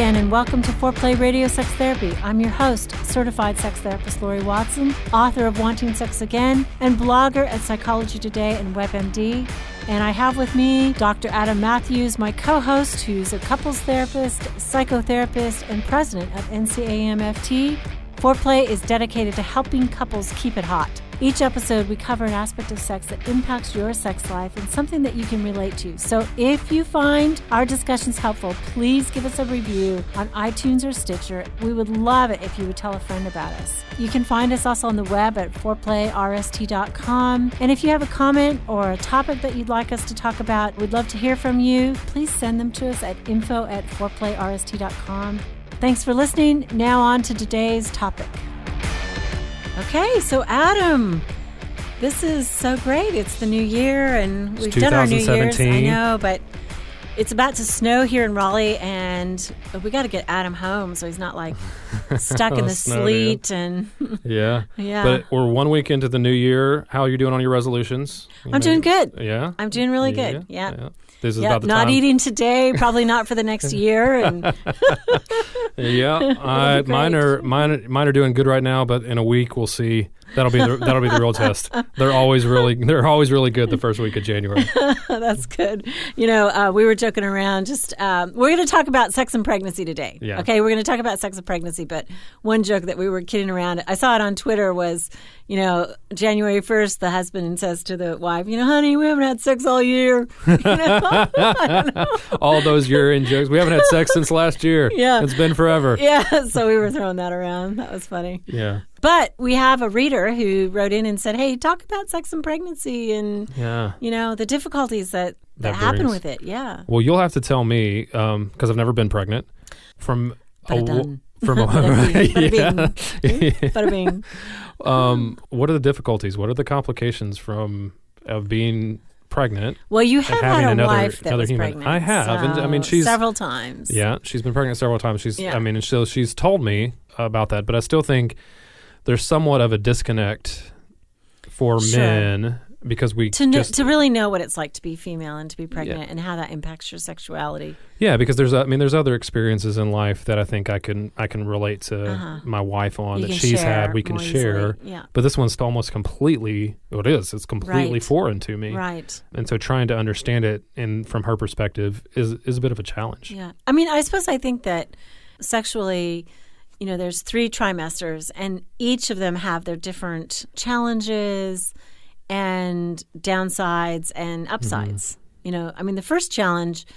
again, and welcome to Foreplay Radio Sex Therapy. I'm your host, certified sex therapist Laurie Watson, author of Wanting Sex Again, and blogger at Psychology Today and WebMD. And I have with me Dr. Adam Mathews, my co-host, who's a couples therapist, psychotherapist, and president of NCAMFT. Foreplay is dedicated to helping couples keep it hot. Each episode, we cover an aspect of sex that impacts your sex life and something that you can relate to. So if you find our discussions helpful, please give us a review on iTunes or Stitcher. We would love it if you would tell a friend about us. You can find us also on the web at foreplayrst.com. And if you have a comment or a topic that you'd like us to talk about, we'd love to hear from you. Please send them to us at info@foreplayrst.com. Thanks for listening. Now on to today's topic. Okay, so Adam, this is so great. It's the new year, and we've done our New Year's. I know, but it's about to snow here in Raleigh, and we got to get Adam home so he's not like stuck in the sleet. And yeah. Yeah. But we're 1 week into the new year. How are you doing on your resolutions? I'm doing good. Yeah? I'm doing really good. Yeah. This is about the not time. Eating today, probably not for the next year. And yeah, mine are doing good right now, but in a week we'll see. That'll be the real test. They're always really good the first week of January. That's good. You know, we were joking around. We're going to talk about sex and pregnancy today. Yeah. Okay, we're going to talk about sex and pregnancy. But one joke that we were kidding around, I saw it on Twitter, was, you know, January 1st, the husband says to the wife, you know, honey, we haven't had sex all year. You know? I don't know. All those year-end jokes. We haven't had sex since last year. Yeah. It's been forever. Yeah, so we were throwing that around. That was funny. Yeah. But we have a reader who wrote in and said, hey, talk about sex and pregnancy and, you know, the difficulties that happen with it. Yeah. Well, you'll have to tell me, because I've never been pregnant, from Bada bing. What are the difficulties? What are the complications of being pregnant? Well, you have had a wife that was human. pregnant. I have. So And I mean, she's several times. Yeah, she's been pregnant several times. She's told me about that, but I still think there's somewhat of a disconnect for men because to really know what it's like to be female and to be pregnant and how that impacts your sexuality. Yeah, because there's other experiences in life that I think I can relate to my wife on that she's had. We can share. Yeah. But this one's almost completely it's completely foreign to me. Right. And so trying to understand it from her perspective is a bit of a challenge. Yeah. I mean, I think that sexually, you know, there's 3 trimesters, and each of them have their different challenges and downsides and upsides. You know, I mean, the first challenge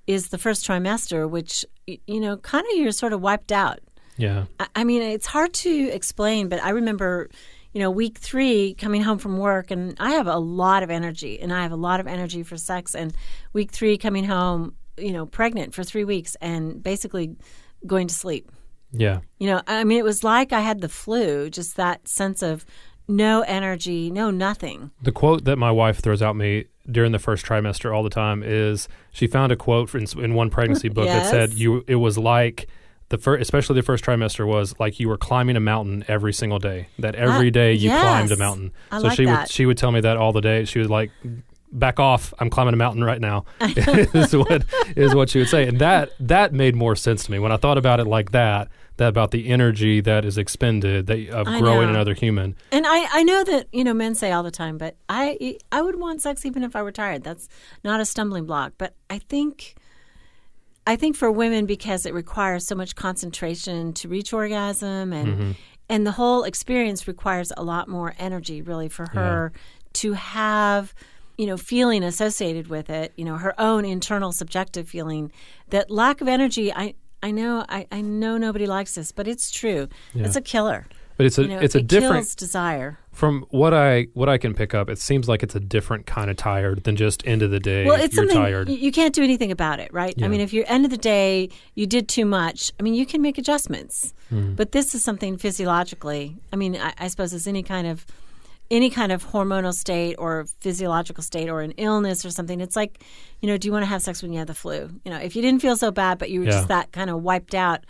is the first trimester, which, you know, kind of you're sort of wiped out. Yeah. I mean, it's hard to explain, but I remember, you know, week 3 coming home from work, and I have a lot of energy, and I have a lot of energy for sex. And week 3 coming home, you know, pregnant for 3 weeks and basically going to sleep. Yeah. You know, I mean, it was like I had the flu, just that sense of no energy, no nothing. The quote that my wife throws out me during the first trimester all the time is she found a quote in one pregnancy book that said it was like especially the first trimester was like you were climbing a mountain every single day. That every day you climbed a mountain. She would tell me that all the day. She was like, back off, I'm climbing a mountain right now, is what she would say. And that made more sense to me when I thought about it like that about the energy that is expended of growing another human. And I know that, you know, men say all the time, but I would want sex even if I were tired. That's not a stumbling block. But I think for women, because it requires so much concentration to reach orgasm and the whole experience requires a lot more energy really for her to have, you know, feeling associated with it, you know, her own internal subjective feeling. That lack of energy, I know nobody likes this, but it's true. Yeah. It's a killer. But it's a different kills desire. From what I can pick up, it seems like it's a different kind of tired than just end of the day. Well, it's you're something tired. You can't do anything about it, right? Yeah. I mean, if you're end of the day, you did too much. I mean, you can make adjustments, but this is something physiologically. I mean, I suppose it's any kind of hormonal state or physiological state or an illness or something. It's like, you know, do you want to have sex when you have the flu? You know, if you didn't feel so bad, but you were just that kind of wiped out,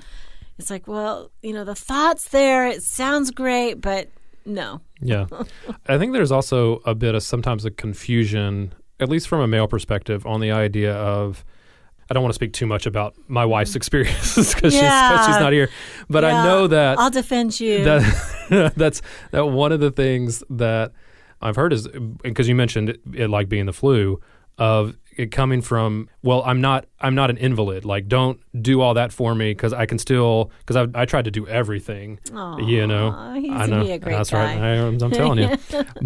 it's like, well, you know, the thought's there. It sounds great, but no. Yeah. I think there's also a bit of sometimes a confusion, at least from a male perspective, on the idea of I don't want to speak too much about my wife's experiences because she's not here. But I know that I'll defend you. That one of the things that I've heard is, because you mentioned it like being the flu, of it coming from, well, I'm not an invalid. Like, don't do all that for me because I can still, because I tried to do everything. Aww, you know, he's I know a great that's guy. right. I'm telling you,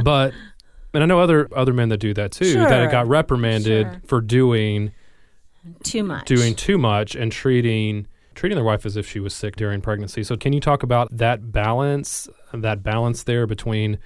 but. And I know other men that do that too, that got reprimanded for doing too much and treating their wife as if she was sick during pregnancy. So can you talk about that balance there between,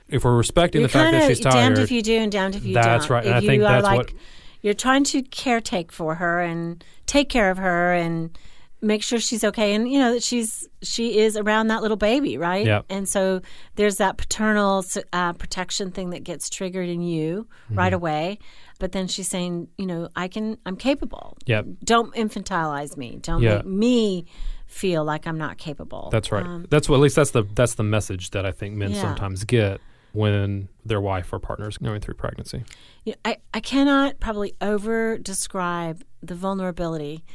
if we're respecting the fact that she's tired, damned if you do and damned if you don't. That's right. And I think that's what you're trying to caretake for her and take care of her and make sure she's okay, and you know that she is around that little baby, right? Yep. And so there's that paternal protection thing that gets triggered in you right away. But then she's saying, you know, I'm capable. Yep. Don't infantilize me. Don't make me feel like I'm not capable. That's right. At least that's the message that I think men sometimes get when their wife or partner is going through pregnancy. You know, I cannot probably over describe the vulnerability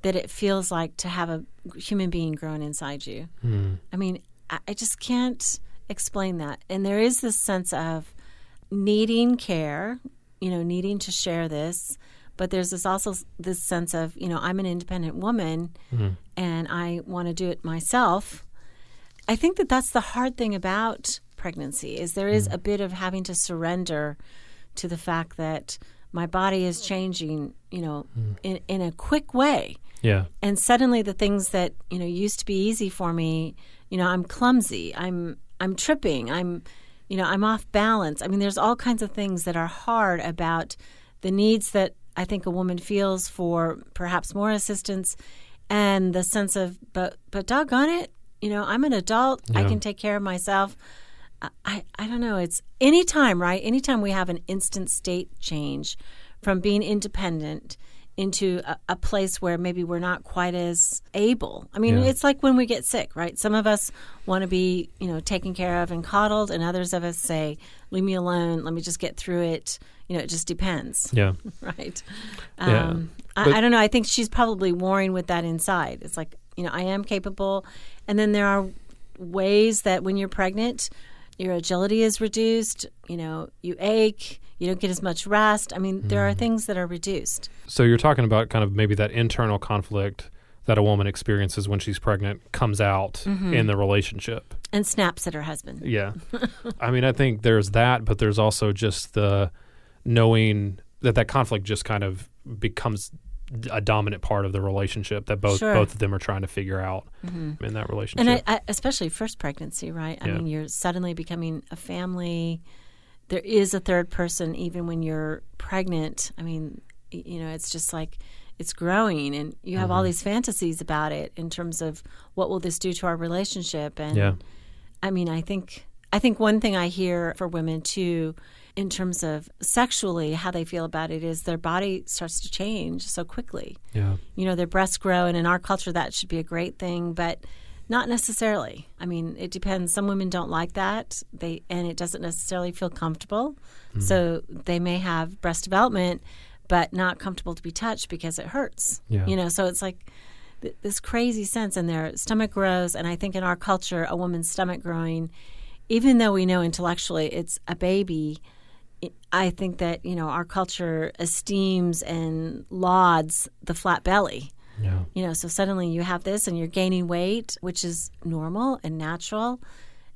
that it feels like to have a human being grown inside you. I mean, I just can't explain that. And there is this sense of needing care, you know, needing to share this. But there's also this sense of, you know, I'm an independent woman and I want to do it myself. I think that that's the hard thing about pregnancy is there is a bit of having to surrender to the fact that my body is changing, you know, in a quick way. Yeah. And suddenly the things that, you know, used to be easy for me, you know, I'm clumsy, I'm tripping, I'm off balance. I mean, there's all kinds of things that are hard about the needs that I think a woman feels for perhaps more assistance and the sense of, but doggone it, you know, I'm an adult, I can take care of myself. I don't know. It's anytime, right? Anytime we have an instant state change from being independent into a place where maybe we're not quite as able. I mean, it's like when we get sick, right? Some of us want to be, you know, taken care of and coddled, and others of us say, leave me alone, let me just get through it. You know, it just depends. Yeah. Right? Yeah. I don't know. I think she's probably warring with that inside. It's like, you know, I am capable. And then there are ways that when you're pregnant, your agility is reduced, you know, you ache, you don't get as much rest. I mean, there are things that are reduced. So you're talking about kind of maybe that internal conflict that a woman experiences when she's pregnant comes out in the relationship. And snaps at her husband. Yeah. I mean, I think there's that, but there's also just the knowing that conflict just kind of becomes a dominant part of the relationship that both of them are trying to figure out in that relationship. And I, especially first pregnancy, right? I mean, you're suddenly becoming a family. There is a third person even when you're pregnant. I mean, you know, it's just like it's growing and you have all these fantasies about it in terms of what will this do to our relationship. And I mean, I think one thing I hear for women too, in terms of sexually, how they feel about it is their body starts to change so quickly. Yeah. You know, their breasts grow, and in our culture that should be a great thing, but not necessarily. I mean, it depends. Some women don't like that, and it doesn't necessarily feel comfortable. So they may have breast development, but not comfortable to be touched because it hurts. Yeah. You know, so it's like this crazy sense, and their stomach grows, and I think in our culture, a woman's stomach growing, even though we know intellectually it's a baby, I think that, you know, our culture esteems and lauds the flat belly. Yeah. You know, so suddenly you have this and you're gaining weight, which is normal and natural.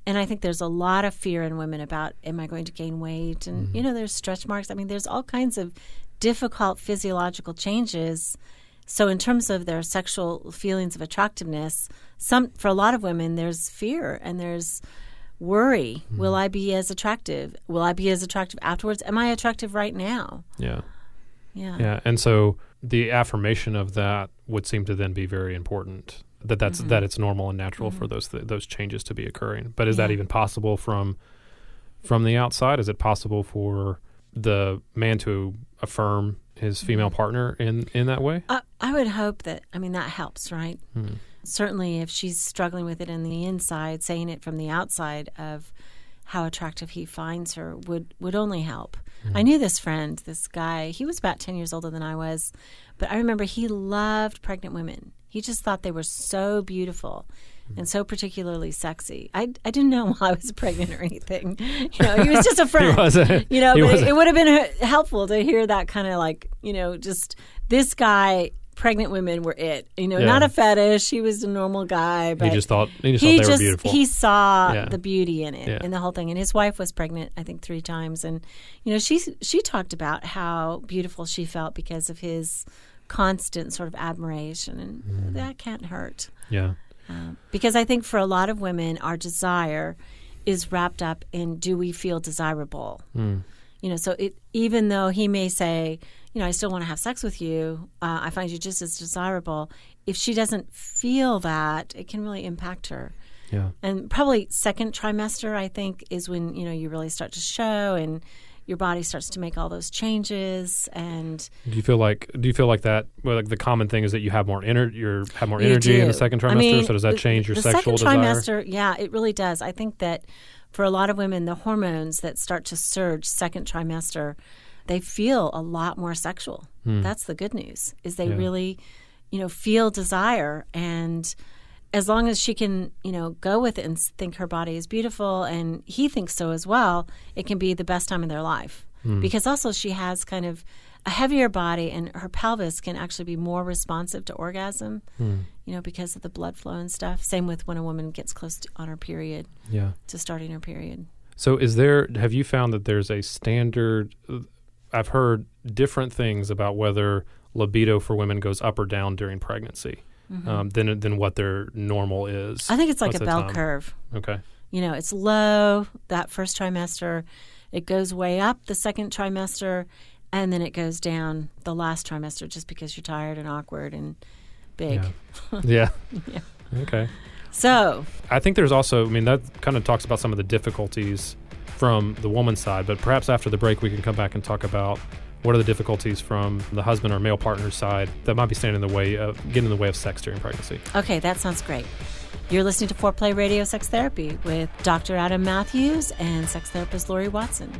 And I think there's a lot of fear in women about, am I going to gain weight? And, you know, there's stretch marks. I mean, there's all kinds of difficult physiological changes. So in terms of their sexual feelings of attractiveness, for a lot of women, there's fear and there's worry. Will I be as attractive? Will I be as attractive afterwards? Am I attractive right now? Yeah. Yeah. Yeah. And so the affirmation of that would seem to then be very important, that it's normal and natural for those changes to be occurring. But is that even possible from the outside? Is it possible for the man to affirm his female partner in that way? I would hope that, I mean, that helps, right? Certainly if she's struggling with it in the inside, saying it from the outside of how attractive he finds her would only help. I knew this friend, this guy, he was about 10 years older than I was, but I remember he loved pregnant women. He just thought they were so beautiful and so particularly sexy. I didn't know while I was pregnant or anything. He was just a friend. But it would have been helpful to hear that kind of like, just this guy. Pregnant women were it, not a fetish. He was a normal guy, but he just thought they were beautiful. He saw the beauty in it, in the whole thing. And his wife was pregnant, I think, 3 times, and she talked about how beautiful she felt because of his constant sort of admiration, and that can't hurt. Yeah, because I think for a lot of women, our desire is wrapped up in, do we feel desirable? So even though he may say, I still want to have sex with you, I find you just as desirable. If she doesn't feel that, it can really impact her. Yeah. And probably second trimester, I think, is when, you really start to show and your body starts to make all those changes. And do you feel like that? Well, like the common thing is that you have more energy in the second trimester. So does that change your sexual desire? The second trimester, yeah, it really does. I think that for a lot of women, the hormones that start to surge second trimester, they feel a lot more sexual. That's the good news, is they really, feel desire. And as long as she can, go with it and think her body is beautiful, and he thinks so as well, it can be the best time of their life. Because also she has kind of a heavier body, and her pelvis can actually be more responsive to orgasm, because of the blood flow and stuff. Same with when a woman gets close on her period, to starting her period. So have you found that there's a standard? I've heard different things about whether libido for women goes up or down during pregnancy than what their normal is. I think it's like a bell curve. Okay. It's low that first trimester. It goes way up the second trimester, and then it goes down the last trimester just because you're tired and awkward and big. Yeah. Okay. So I think there's also, that kind of talks about some of the difficulties from the woman's side, but perhaps after the break we can come back and talk about what are the difficulties from the husband or male partner's side that might be getting in the way of sex during pregnancy. Okay, that sounds great. You're listening to Foreplay Radio Sex Therapy with Dr. Adam Mathews and sex therapist Laurie Watson.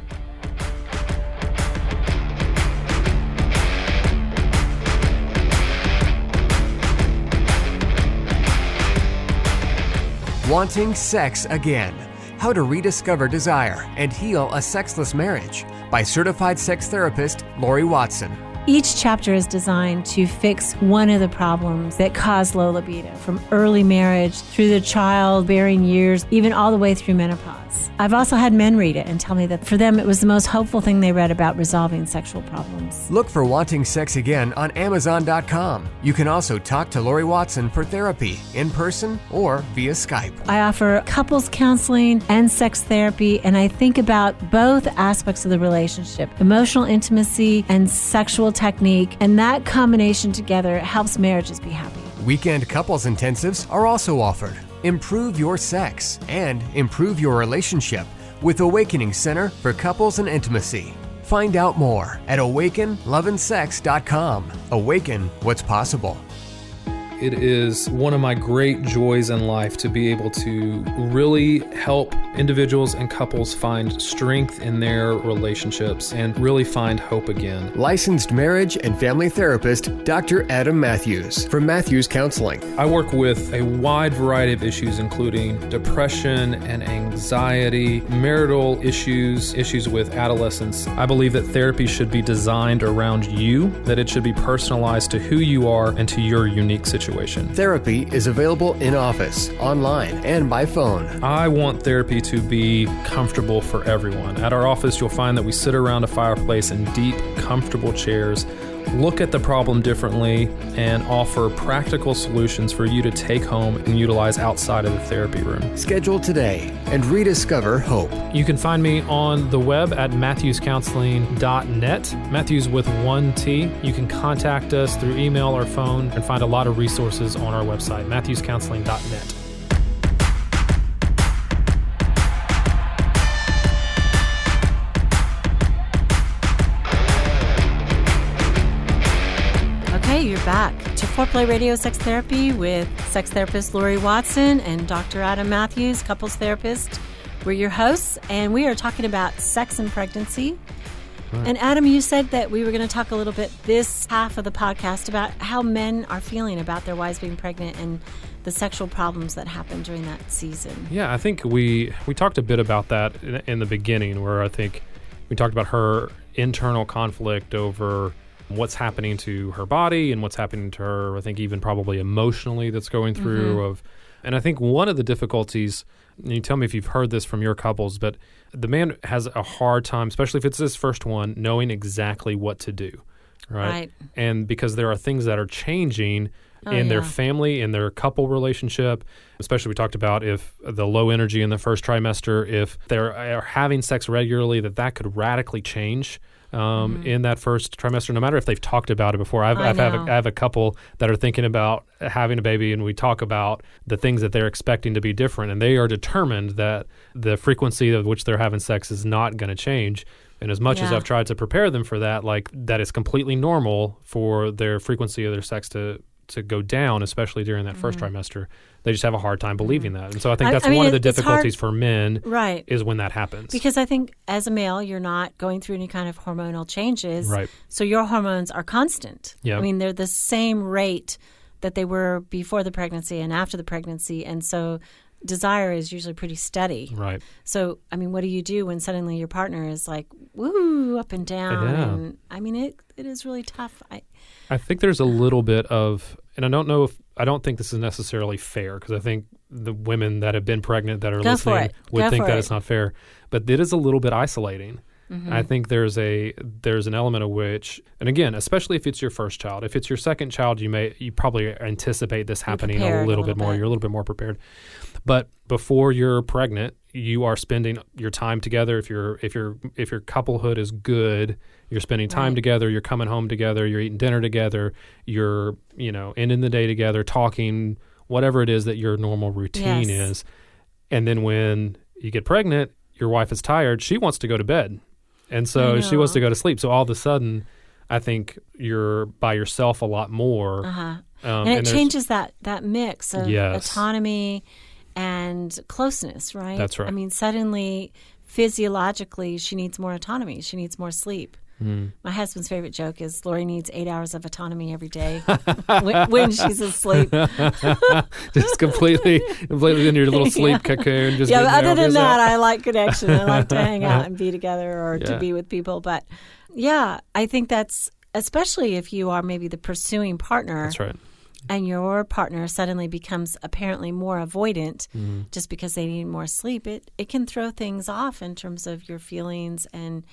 Wanting sex again. How to rediscover desire and heal a sexless marriage by certified sex therapist Laurie Watson. Each chapter is designed to fix one of the problems that cause low libido, from early marriage through the childbearing years, even all the way through menopause. I've also had men read it and tell me that for them it was the most hopeful thing they read about resolving sexual problems. Look for Wanting Sex Again on Amazon.com. You can also talk to Laurie Watson for therapy in person or via Skype. I offer couples counseling and sex therapy, and I think about both aspects of the relationship, emotional intimacy and sexual technique, and that combination together helps marriages be happy. Weekend couples intensives are also offered. Improve your sex and improve your relationship with Awakening Center for Couples and Intimacy. Find out more at awakenloveandsex.com. Awaken what's possible. It is one of my great joys in life to be able to really help individuals and couples find strength in their relationships and really find hope again. Licensed marriage and family therapist, Dr. Adam Mathews from Mathews Counseling. I work with a wide variety of issues, including depression and anxiety, marital issues with adolescents. I believe that therapy should be designed around you, that it should be personalized to who you are and to your unique situation. Therapy is available in office, online, and by phone. I want therapy to be comfortable for everyone. At our office, you'll find that we sit around a fireplace in deep, comfortable chairs, look at the problem differently, and offer practical solutions for you to take home and utilize outside of the therapy room. Schedule today and rediscover hope. You can find me on the web at mathewscounseling.net, Mathews with 1 T. You can contact us through email or phone and find a lot of resources on our website, mathewscounseling.net. You're back to Foreplay Radio Sex Therapy with sex therapist Laurie Watson and Dr. Adam Mathews, couples therapist. We're your hosts, and we are talking about sex and pregnancy. Right. And Adam, you said that we were going to talk a little bit this half of the podcast about how men are feeling about their wives being pregnant and the sexual problems that happen during that season. Yeah, I think we talked a bit about that in the beginning, where I think we talked about her internal conflict over what's happening to her body and what's happening to her, I think even probably emotionally that's going through. And I think one of the difficulties, and you tell me if you've heard this from your couples, but the man has a hard time, especially if it's his first one, knowing exactly what to do, right? And because there are things that are changing in their family, in their couple relationship, especially we talked about if the low energy in the first trimester, if they're having sex regularly, that could radically change in that first trimester, no matter if they've talked about it before. I have a couple that are thinking about having a baby, and we talk about the things that they're expecting to be different, and they are determined that the frequency of which they're having sex is not going to change. And as much as I've tried to prepare them for that, like that is completely normal for their frequency of their sex to go down, especially during that first trimester. They just have a hard time believing that. And so I think that's one of the difficulties for men is when that happens. Because I think as a male, you're not going through any kind of hormonal changes. Right. So your hormones are constant. Yeah. I mean, they're the same rate that they were before the pregnancy and after the pregnancy. And so desire is usually pretty steady. Right. So, I mean, what do you do when suddenly your partner is like, woo, up and down? Yeah. And I mean, it is really tough. I think there's a little bit of, and I don't think this is necessarily fair, because I think the women that have been pregnant that are listening would think that it's not fair, but it is a little bit isolating. I think there's an element of which, and again, especially if it's your first child, if it's your second child, you probably anticipate this happening a little bit more. You're a little bit more prepared. But before you're pregnant, you are spending your time together. If your couplehood is good, you're spending time together. You're coming home together. You're eating dinner together. You're ending the day together, talking, whatever it is that your normal routine is. And then when you get pregnant, your wife is tired. She wants to go to bed, and so she wants to go to sleep. So all of a sudden, I think you're by yourself a lot more, and it changes that mix of autonomy and closeness, right? That's right. I mean, suddenly, physiologically, she needs more autonomy. She needs more sleep. My husband's favorite joke is Laurie needs 8 hours of autonomy every day when she's asleep. Just completely in your little sleep cocoon. Just other than that, I like connection. I like to hang out and be together or to be with people. But I think that's, especially if you are maybe the pursuing partner. That's right. And your partner suddenly becomes apparently more avoidant just because they need more sleep, it can throw things off in terms of your feelings and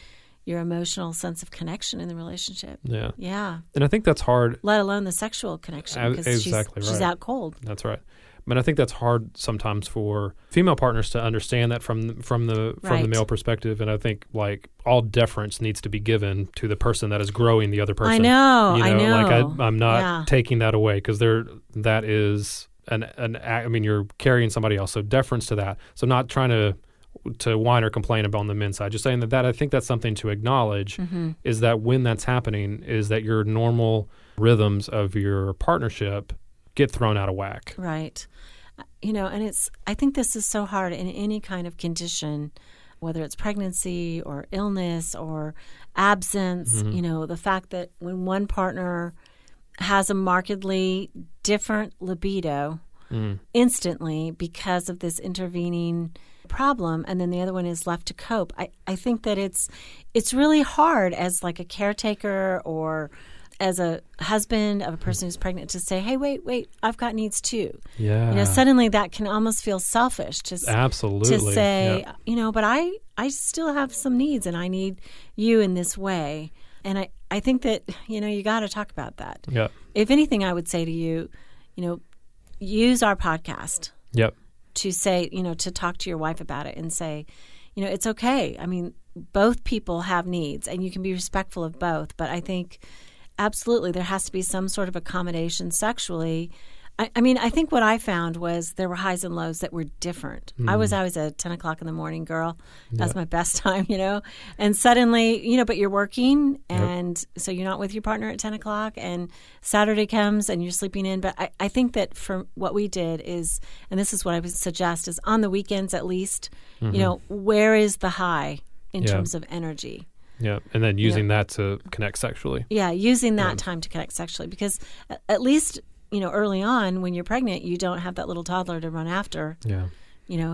your emotional sense of connection in the relationship. Yeah. Yeah. And I think that's hard. Let alone the sexual connection, because she's out cold. That's right. But I think that's hard sometimes for female partners to understand that from the male perspective. And I think like all deference needs to be given to the person that is growing the other person. I know. Like I'm not taking that away, because that is I mean, you're carrying somebody else. So deference to that. So not trying to whine or complain about on the men's side. Just saying that I think that's something to acknowledge, is that when that's happening, is that your normal rhythms of your partnership get thrown out of whack. Right. And I think this is so hard in any kind of condition, whether it's pregnancy or illness or absence, the fact that when one partner has a markedly different libido instantly because of this intervening problem, and then the other one is left to cope. I think that it's really hard as like a caretaker or as a husband of a person who's pregnant to say, hey, wait, I've got needs too. Yeah. Suddenly that can almost feel selfish to say, but I still have some needs and I need you in this way. And I think that, you got to talk about that. Yeah. If anything, I would say to you, use our podcast. Yep. To say, to talk to your wife about it and say, it's okay. I mean, both people have needs and you can be respectful of both. But I think absolutely there has to be some sort of accommodation sexually I mean, I think what I found was there were highs and lows that were different. I was always a 10 o'clock in the morning girl. That's my best time, And suddenly, but you're working, and so you're not with your partner at 10 o'clock, and Saturday comes and you're sleeping in. But I think that for what we did is, and this is what I would suggest, is on the weekends at least, where is the high in terms of energy? Yeah, and then using that to connect sexually. Yeah, using that time to connect sexually, because at least, early on when you're pregnant, you don't have that little toddler to run after. Yeah.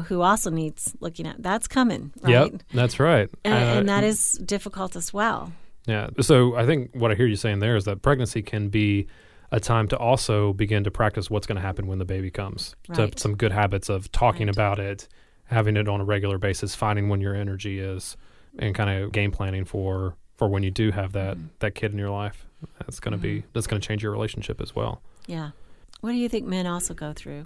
Who also needs looking at. That's coming, right? Yep, that's right. And that is difficult as well. Yeah. So I think what I hear you saying there is that pregnancy can be a time to also begin to practice what's going to happen when the baby comes. Right. So some good habits of talking about it, having it on a regular basis, finding when your energy is, and kind of game planning for when you do have that kid in your life. That's going to change your relationship as well. Yeah. What do you think men also go through?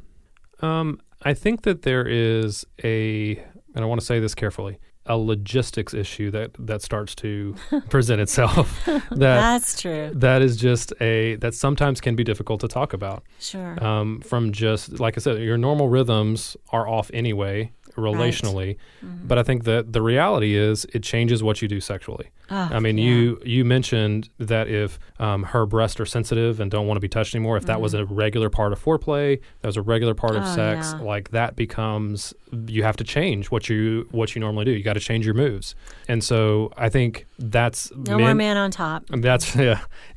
I think that there is and I want to say this carefully, a logistics issue that starts to present itself. That's true. That is just that sometimes can be difficult to talk about. Sure. From just, like I said, your normal rhythms are off anyway, relationally. Right. But I think that the reality is it changes what you do sexually. I mean, you mentioned that if her breasts are sensitive and don't want to be touched anymore, if that was a regular part of foreplay, that was a regular part of sex, like that becomes, you have to change what you normally do. You got to change your moves. And so I think that's more man on top. That's,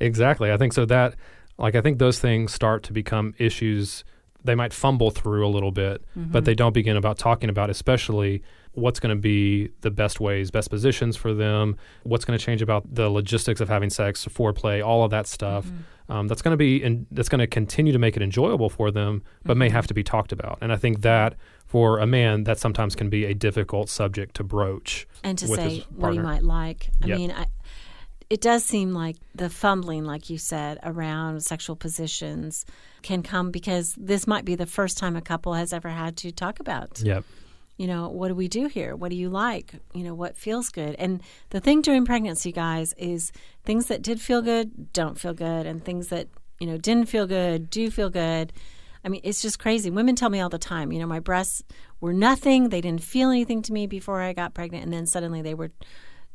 exactly. I think so that, I think those things start to become issues they might fumble through a little bit, but they don't begin about talking about, especially what's going to be the best ways, best positions for them, what's going to change about the logistics of having sex, foreplay, all of that stuff. That's going to continue to make it enjoyable for them, but may have to be talked about. And I think that for a man, that sometimes can be a difficult subject to broach and to with say his partner. what he might like. I mean, it does seem like the fumbling, like you said, around sexual positions can come because this might be the first time a couple has ever had to talk about. Yep. What do we do here? What do you like? What feels good? And the thing during pregnancy, guys, is things that did feel good don't feel good, and things that, didn't feel good do feel good. I mean, it's just crazy. Women tell me all the time, my breasts were nothing. They didn't feel anything to me before I got pregnant, and then suddenly they were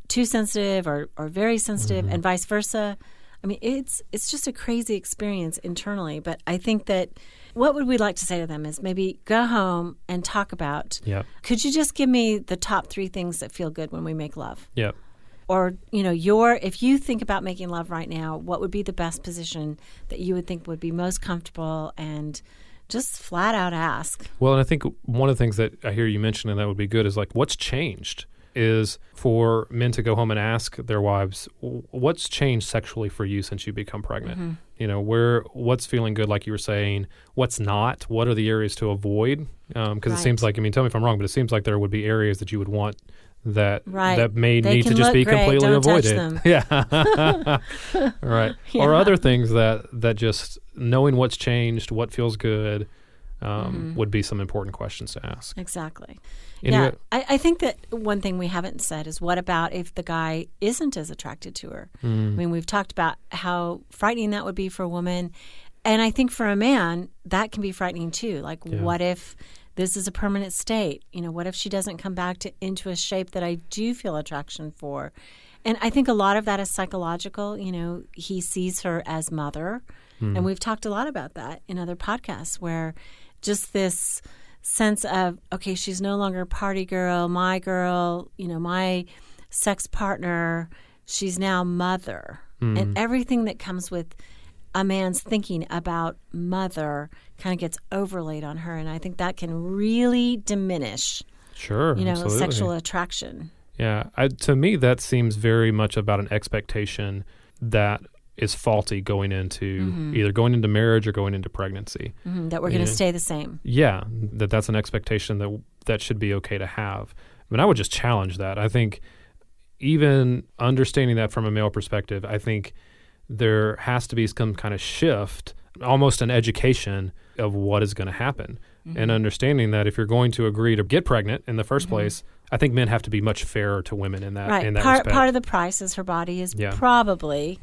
too sensitive or very sensitive, and vice versa. I mean, it's just a crazy experience internally. But I think that what would we like to say to them is maybe go home and talk about, could you just give me the top 3 things that feel good when we make love? Yep. Or, if you think about making love right now, what would be the best position that you would think would be most comfortable, and just flat out ask. Well, and I think one of the things that I hear you mentioning that would be good is what's changed is for men to go home and ask their wives, what's changed sexually for you since you become pregnant? What's feeling good, like you were saying, what's not, what are the areas to avoid? Because it seems like, tell me if I'm wrong, but it seems like there would be areas that you would want that may need to just be completely avoided. Yeah. Right. Yeah. Or other things that just knowing what's changed, what feels good, would be some important questions to ask. Exactly. Anyway, I think that one thing we haven't said is, what about if the guy isn't as attracted to her? I mean, we've talked about how frightening that would be for a woman. And I think for a man, that can be frightening too. What if this is a permanent state? What if she doesn't come back into a shape that I do feel attraction for? And I think a lot of that is psychological. He sees her as mother. And we've talked a lot about that in other podcasts, where just this sense of, okay, she's no longer party girl, my sex partner. She's now mother. And everything that comes with a man's thinking about mother kind of gets overlaid on her. And I think that can really diminish, sexual attraction. Yeah. To me, that seems very much about an expectation that is faulty going into either going into marriage or going into pregnancy. That we're going to stay the same. Yeah. That's an expectation that should be okay to have. I mean, I would just challenge that. I think even understanding that from a male perspective, I think there has to be some kind of shift, almost an education of what is going to happen. And understanding that if you're going to agree to get pregnant in the first place, I think men have to be much fairer to women in that, in that respect. Part of the price is her body is probably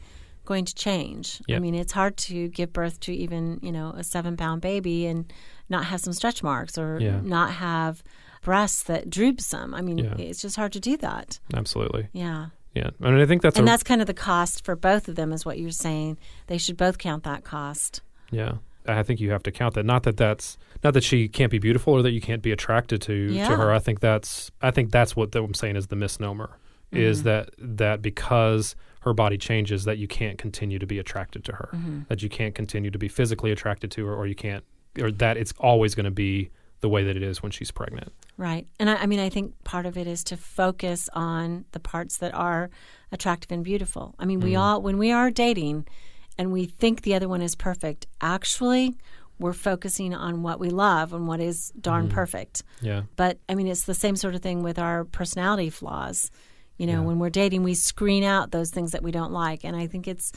going to change. Yeah. I mean, it's hard to give birth to even, a 7-pound baby and not have some stretch marks or not have breasts that droop some. I mean, it's just hard to do that. Absolutely. Yeah. Yeah. I mean, I think that's that's kind of the cost for both of them is what you're saying. They should both count that cost. Yeah. I think you have to count that. Not that she can't be beautiful or that you can't be attracted to her. I think that's what I'm saying is the misnomer. Is that because her body changes that you can't continue to be attracted to her, that you can't continue to be physically attracted to her, or that it's always going to be the way that it is when she's pregnant. Right. And I think part of it is to focus on the parts that are attractive and beautiful. I mean, when we are dating and we think the other one is perfect, actually we're focusing on what we love and what is darn perfect. Yeah. But I mean, it's the same sort of thing with our personality flaws. When we're dating, we screen out those things that we don't like. And I think it's,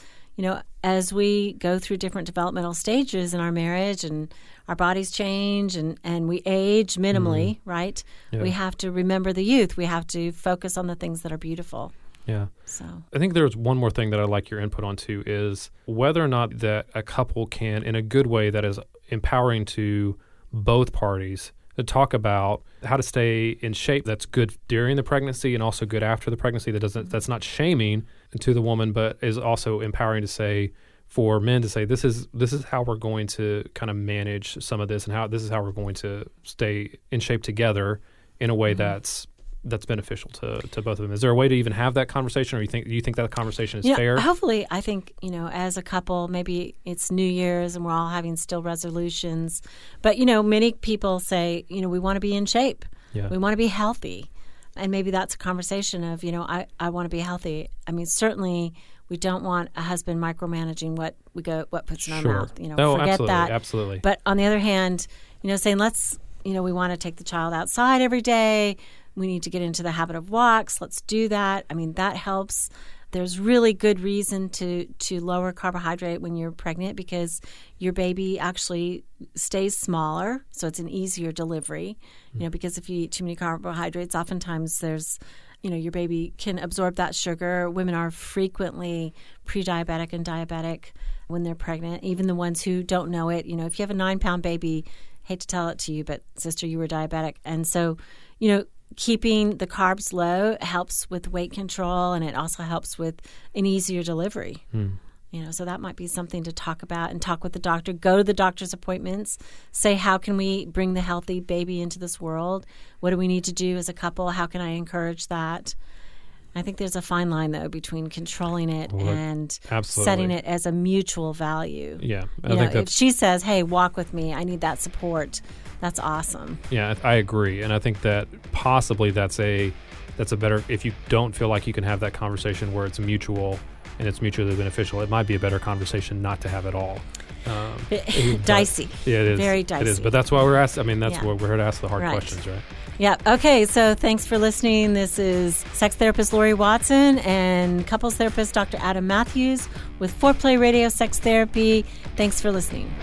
as we go through different developmental stages in our marriage and our bodies change and we age minimally, right? Yeah. We have to remember the youth. We have to focus on the things that are beautiful. Yeah. So I think there's one more thing that I'd like your input on too is whether or not that a couple can, in a good way that is empowering to both parties, to talk about how to stay in shape that's good during the pregnancy and also good after the pregnancy that's not shaming to the woman, but is also empowering to say for men to say this is how we're going to kind of manage some of this and this is how we're going to stay in shape together in a way that's beneficial to both of them. Is there a way to even have that conversation, or do you think that conversation is fair? Hopefully, I think, as a couple, maybe it's New Year's and we're all having still resolutions. But, many people say, we want to be in shape. Yeah. We want to be healthy. And maybe that's a conversation of, I want to be healthy. I mean, certainly we don't want a husband micromanaging what puts in our mouth. Forget absolutely, that. Absolutely. But on the other hand, saying we want to take the child outside every day. We need to get into the habit of walks. Let's do that. I mean, that helps. There's really good reason to lower carbohydrate when you're pregnant because your baby actually stays smaller, so it's an easier delivery. Because if you eat too many carbohydrates, oftentimes there's, your baby can absorb that sugar. Women are frequently pre-diabetic and diabetic when they're pregnant, even the ones who don't know it. If you have a 9-pound baby, hate to tell it to you, but sister, you were diabetic. And so, keeping the carbs low helps with weight control, and it also helps with an easier delivery. So that might be something to talk about and talk with the doctor. Go to the doctor's appointments. Say, how can we bring the healthy baby into this world? What do we need to do as a couple? How can I encourage that? I think there's a fine line, though, between controlling it and setting it as a mutual value. Yeah. I think if she says, hey, walk with me, I need that support, that's awesome. Yeah, I agree. And I think that possibly that's a better, if you don't feel like you can have that conversation where it's mutual and it's mutually beneficial, it might be a better conversation not to have at all. Dicey. Yeah, it is. Very dicey. It is. But that's why we're asked. I mean, that's what we're here to ask the hard questions, right? Yeah. Okay. So thanks for listening. This is sex therapist Laurie Watson and couples therapist Dr. Adam Mathews with Foreplay Radio Sex Therapy. Thanks for listening.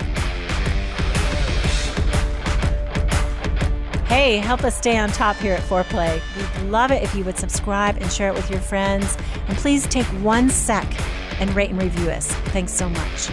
Hey, help us stay on top here at Foreplay. We'd love it if you would subscribe and share it with your friends. And please take 1 sec and rate and review us. Thanks so much.